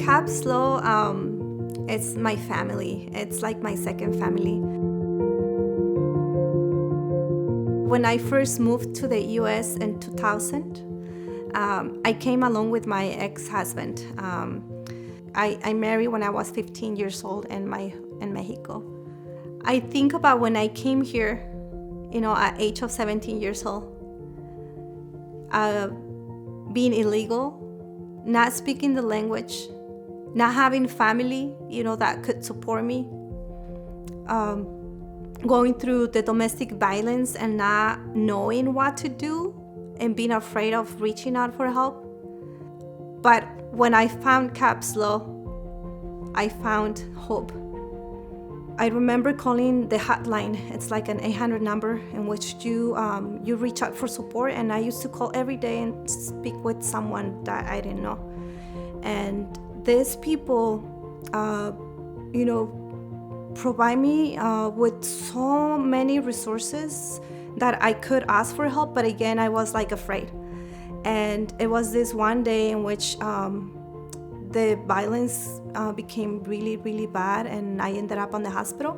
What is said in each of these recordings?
CAPSLO, it's my family. It's like my second family. When I first moved to the U.S. in 2000, I came along with my ex-husband. I married when I was 15 years old in Mexico. I think about when I came here, at age of 17 years old, being illegal, not speaking the language, not having family, that could support me, going through the domestic violence and not knowing what to do and being afraid of reaching out for help. But when I found CAPSLO, I found hope. I remember calling the hotline. It's like an 800 number in which you reach out for support, and I used to call every day and speak with someone that I didn't know. And these people, provide me with so many resources that I could ask for help, but again, I was like afraid. And it was this one day in which the violence became really, really bad, and I ended up on the hospital.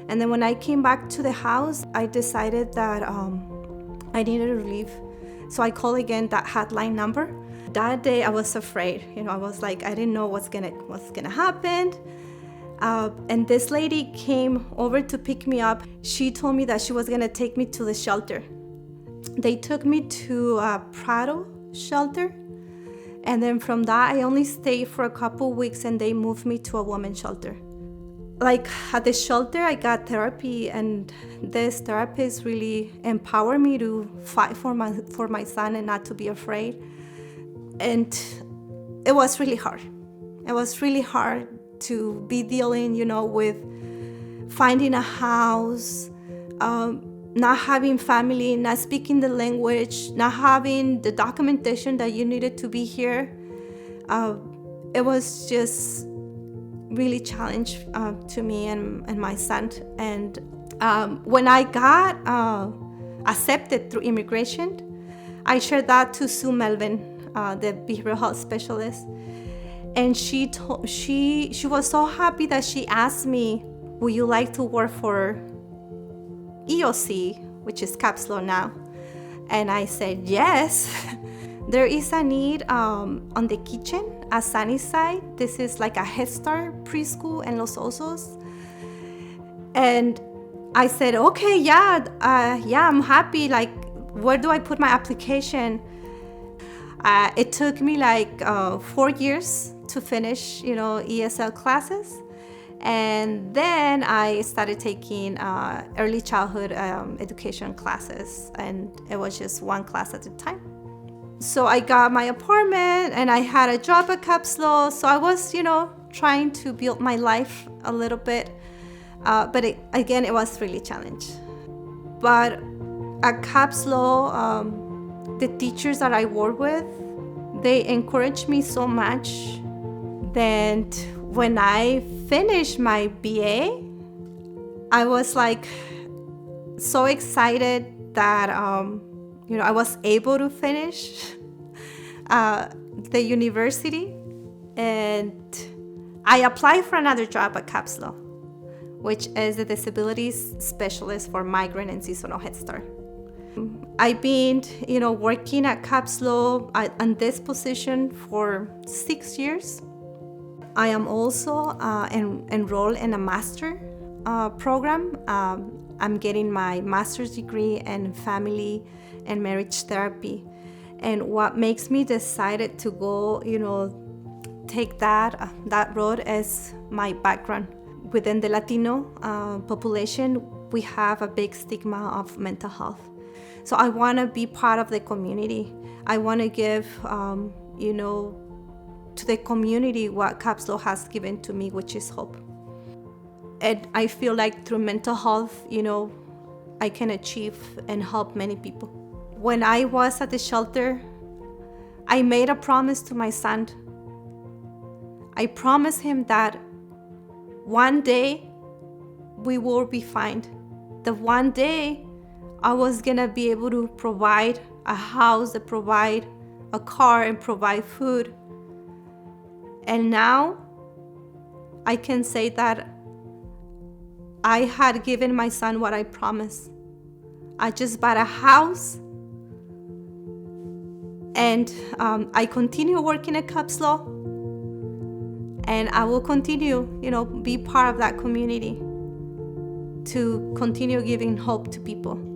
And then when I came back to the house, I decided that I needed to leave. So I called again that hotline number. That day I was afraid. I was like, I didn't know what's gonna happen. And this lady came over to pick me up. She told me that she was gonna take me to the shelter. They took me to a Prado shelter. And then from that, I only stayed for a couple weeks, and they moved me to a women's shelter. Like at the shelter, I got therapy, and this therapist really empowered me to fight for my son and not to be afraid. And it was really hard. It was really hard to be dealing, with finding a house, not having family, not speaking the language, not having the documentation that you needed to be here. It was just really challenge to me and my son. And when I got accepted through immigration, I shared that to Sue Melvin, the behavioral health specialist. And she was so happy that she asked me, would you like to work for EOC, which is CAPSLO now? And I said yes. There is a need on the kitchen at Sunnyside. This is like a Head Start preschool in Los Osos. And I said, okay, yeah, I'm happy. Like, where do I put my application? It took me like 4 years to finish, ESL classes. And then I started taking early childhood education classes, and it was just one class at a time. So I got my apartment, and I had a job at CAPSLO. So I was, trying to build my life a little bit. But it was really challenging. But at CAPSLO, the teachers that I work with, they encouraged me so much. Then when I finished my BA, I was like so excited that I was able to finish the university, and I applied for another job at CAPSLO, which is the disabilities specialist for migrant and seasonal Head Start. I've been, working at CAPSLO on this position for 6 years. I am also enrolled in a master program. I'm getting my master's degree in family and marriage therapy. And what makes me decided to go, take that road is my background. Within the Latino population, we have a big stigma of mental health. So I want to be part of the community. I want to give, to the community what CAPSLO has given to me, which is hope. And I feel like through mental health, I can achieve and help many people. When I was at the shelter, I made a promise to my son. I promised him that one day we will be fine. That one day I was gonna be able to provide a house, to provide a car, and provide food. And now I can say that I had given my son what I promised. I just bought a house, and I continue working at CAPSLO, and I will continue, be part of that community to continue giving hope to people.